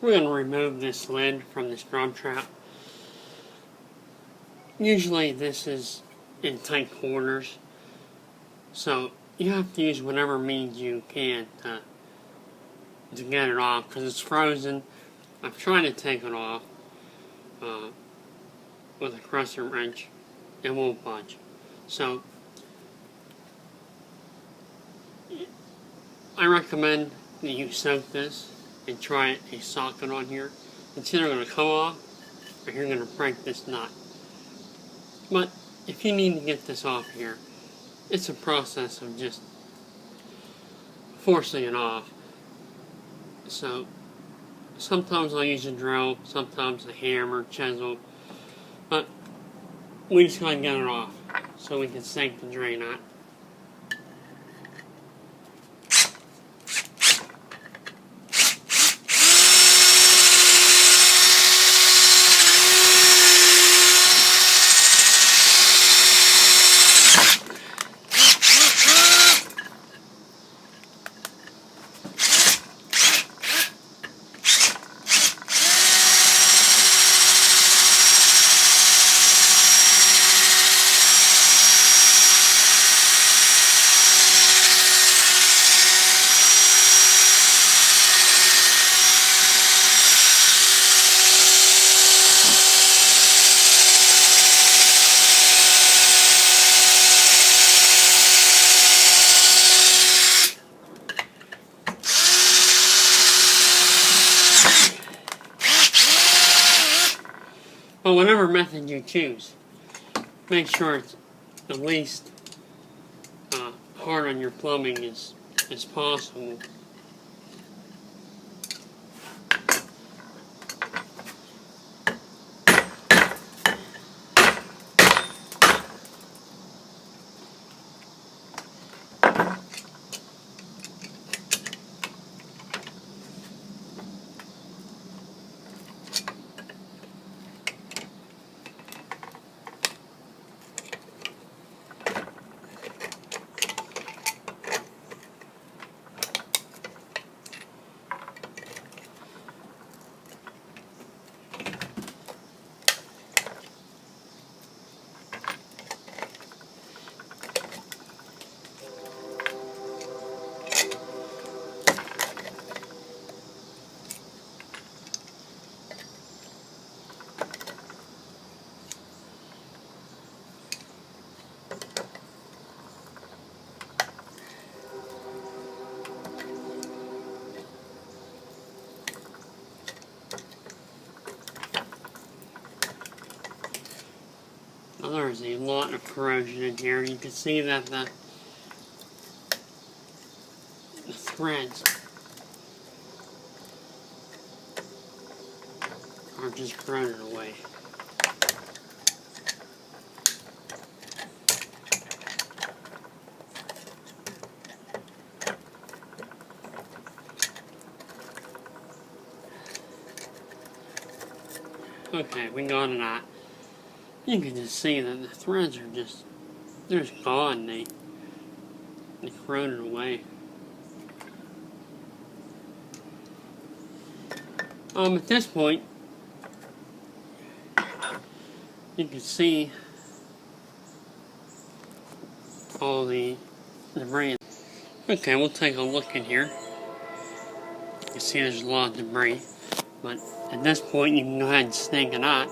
We're going to remove this lid from this drum trap. Usually this is in tight quarters, so you have to use whatever means you can to get it off, because it's frozen. I've tried to take it off with a crescent wrench. It won't budge. So I recommend that you soak this and try a socket on here. It's either going to come off or you're going to break this nut. But if you need to get this off here, it's a process of just forcing it off. So sometimes I'll use a drill, sometimes a hammer, chisel, but we just gotta get it off so we can sink the drain out. But whatever method you choose, make sure it's at least hard on your plumbing as possible. Now there's a lot of corrosion in here. You can see that the threads are just corroded away. Okay, we got it out. You can just see that the threads are they're just gone. They corroded away. At this point, you can see all the debris. Okay, we'll take a look in here. You can see there's a lot of debris, but at this point you can go ahead and snake it out.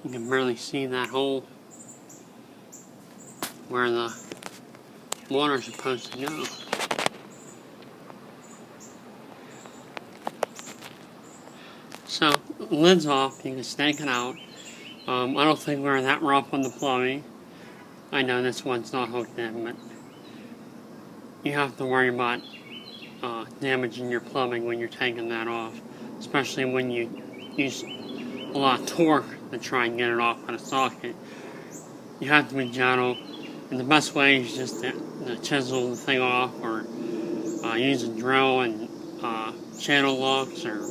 You can barely see that hole where the water's supposed to go. So, the lid's off, you can snake it out. I don't think we're that rough on the plumbing. I know this one's not hooked in, but you have to worry about damaging your plumbing when you're taking that off, especially when you use a lot of torque to try and get it off on a socket. You have to be gentle, and the best way is just to chisel the thing off, or use a drill and channel locks, or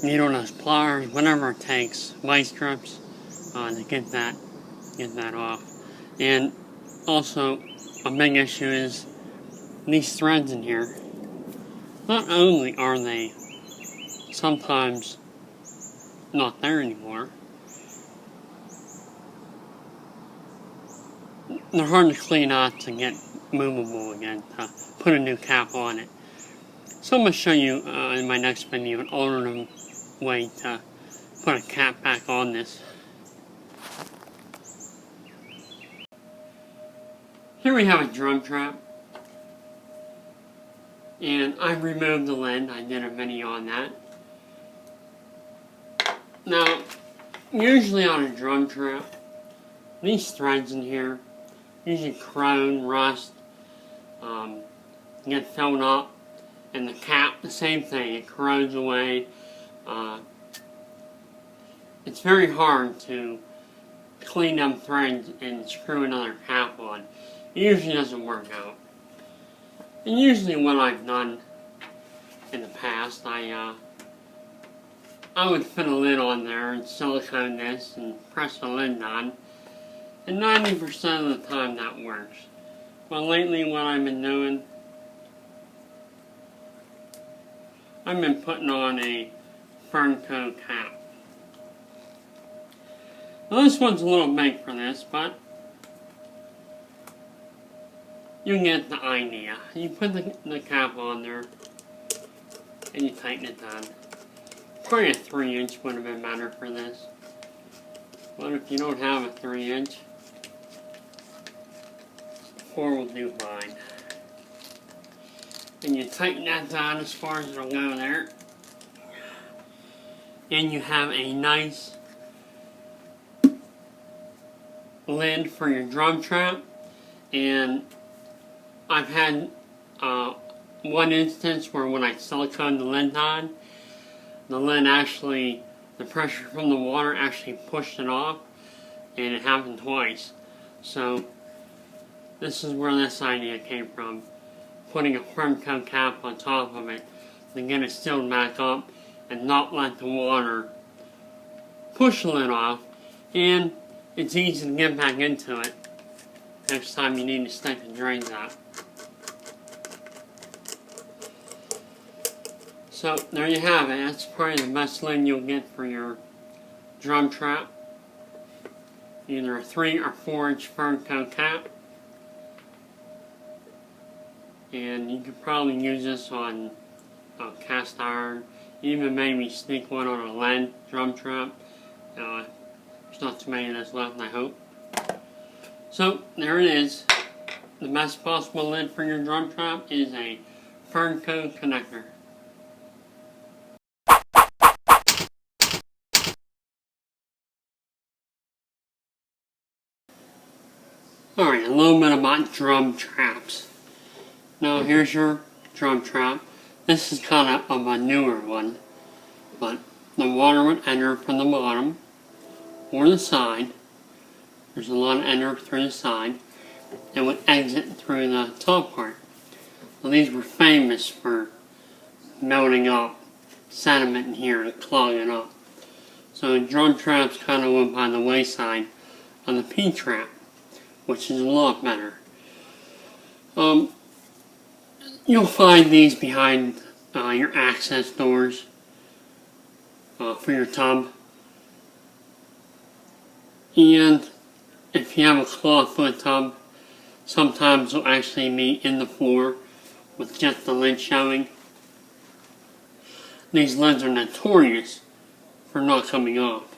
needle nose pliers, whatever it takes, vice grips, to get that off. And also, a big issue is these threads in here. Not only are they sometimes not there anymore, they're hard to clean out to get movable again, to put a new cap on it. So I'm going to show you in my next video an alternative way to put a cap back on this. Here we have a drum trap, and I've removed the lid. I did a video on that. Now, usually on a drum trap, these threads in here usually corrode, rust, get filled up, and the cap, the same thing, it corrodes away. It's very hard to clean them threads and screw another cap on. It usually doesn't work out. And usually what I've done in the past, I would fit a lid on there and silicone this and press the lid on. And 90% of the time that works. But lately what I've been doing, I've been putting on a fern coat cap. Now this one's a little big for this, but you get the idea. You put the cap on there and you tighten it down. Probably a 3-inch would have been better for this. But if you don't have a 3-inch, 4 will do fine. And you tighten that down as far as it'll go there. And you have a nice lid for your drum trap. And I've had one instance where when I siliconed the lid on, the lid actually, the pressure from the water actually pushed it off, and it happened twice. So this is where this idea came from. Putting a firm coat cap on top of it to get it sealed back up and not let the water push the lid off, and it's easy to get back into it next time you need to stick the drains out. So there you have it. That's probably the best lid you'll get for your drum trap. Either a 3 or 4-inch fern coat cap. And you could probably use this on cast iron. Even maybe sneak one on a lead drum trap. There's not too many of those left, I hope. So there it is. The best possible lid for your drum trap is a fern coat connector. Alright, a little bit about drum traps. Now here's your drum trap. This is kind of a newer one, but the water would enter from the bottom or the side. There's a lot of enter through the side and would exit through the top part. Well, these were famous for building up sediment in here and clogging up. So drum traps kind of went by the wayside on the P-trap, which is a lot better. You'll find these behind your access doors for your tub. And if you have a clawfoot tub, sometimes they'll actually be in the floor with just the lid showing. These lids are notorious for not coming off.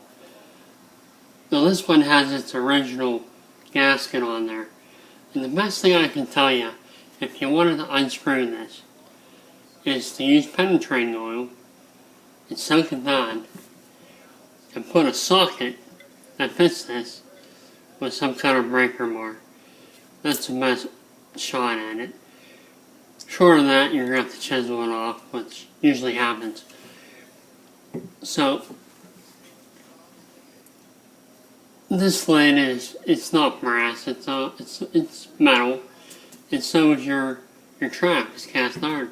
Now this one has its original gasket on there. And the best thing I can tell you, if you wanted to unscrew this, is to use penetrating oil and soak it down and put a socket that fits this with some kind of breaker bar. That's the best shot at it. Short of that, you're going to have to chisel it off, which usually happens. So this lid it's not brass, it's metal, and so is your trap, it's cast iron.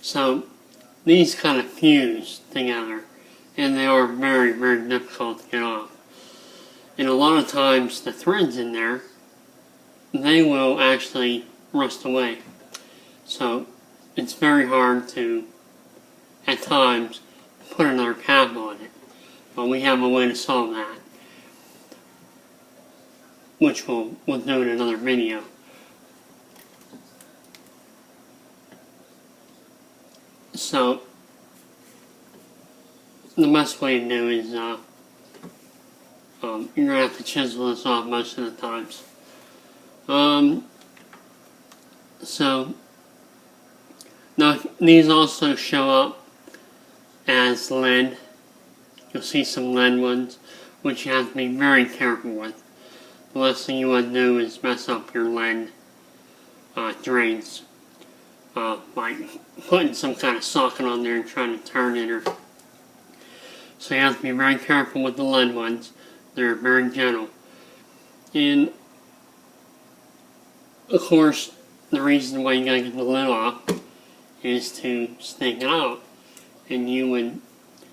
So these kind of fuse together, and they are very, very difficult to get off. And a lot of times the threads in there they will actually rust away. So it's very hard to, at times, put another cap on it. But we have a way to solve that, which we'll do in another video. So the best way to do is you're going to have to chisel this off most of the times. So now these also show up as lead. You'll see some lead ones, which you have to be very careful with. The last thing you want to do is mess up your lead drains by putting some kind of socket on there and trying to turn it. So you have to be very careful with the lead ones. They're very gentle. And of course, the reason why you gotta get the lid off is to snake it out. And you would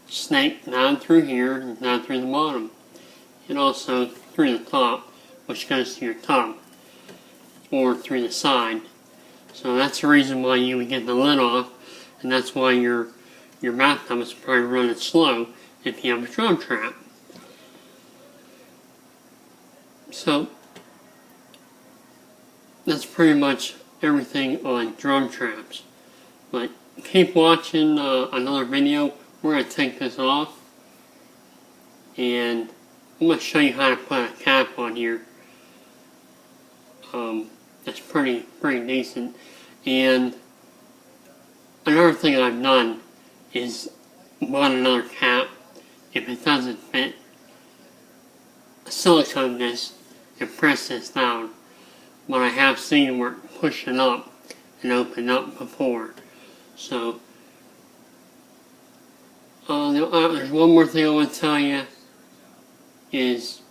snake down through here and down through the bottom. And also through the top, which goes to your tub. Or through the side. So that's the reason why you would get the lid off. And that's why your bathtub is probably running slow if you have a drum trap. So that's pretty much everything on drum traps. But keep watching another video. We're going to take this off. And I'm going to show you how to put a cap on here. That's pretty decent. And another thing I've done is bought another cap. If it doesn't fit, silicone this and press this down. But I have seen where it push it up and open up before. So there's one more thing I want to tell you is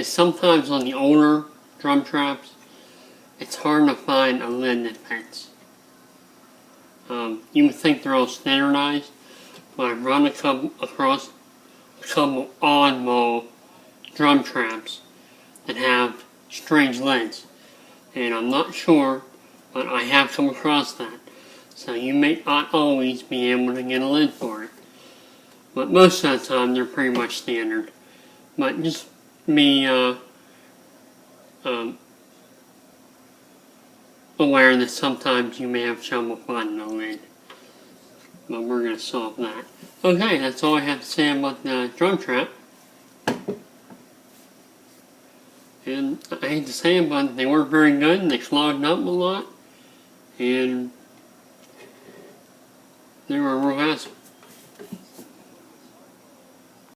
sometimes on the older drum traps, it's hard to find a lid that fits. You would think they're all standardized, but I've run across a couple oddball drum traps that have strange lids. And I'm not sure, but I have come across that. So you may not always be able to get a lid for it. But most of the time, they're pretty much standard. But just be aware that sometimes you may have trouble finding a lid. But we're going to solve that. Okay, that's all I have to say about the drum trap. And I hate to say it, but they weren't very good and they clogged up a lot. And they were a real hassle.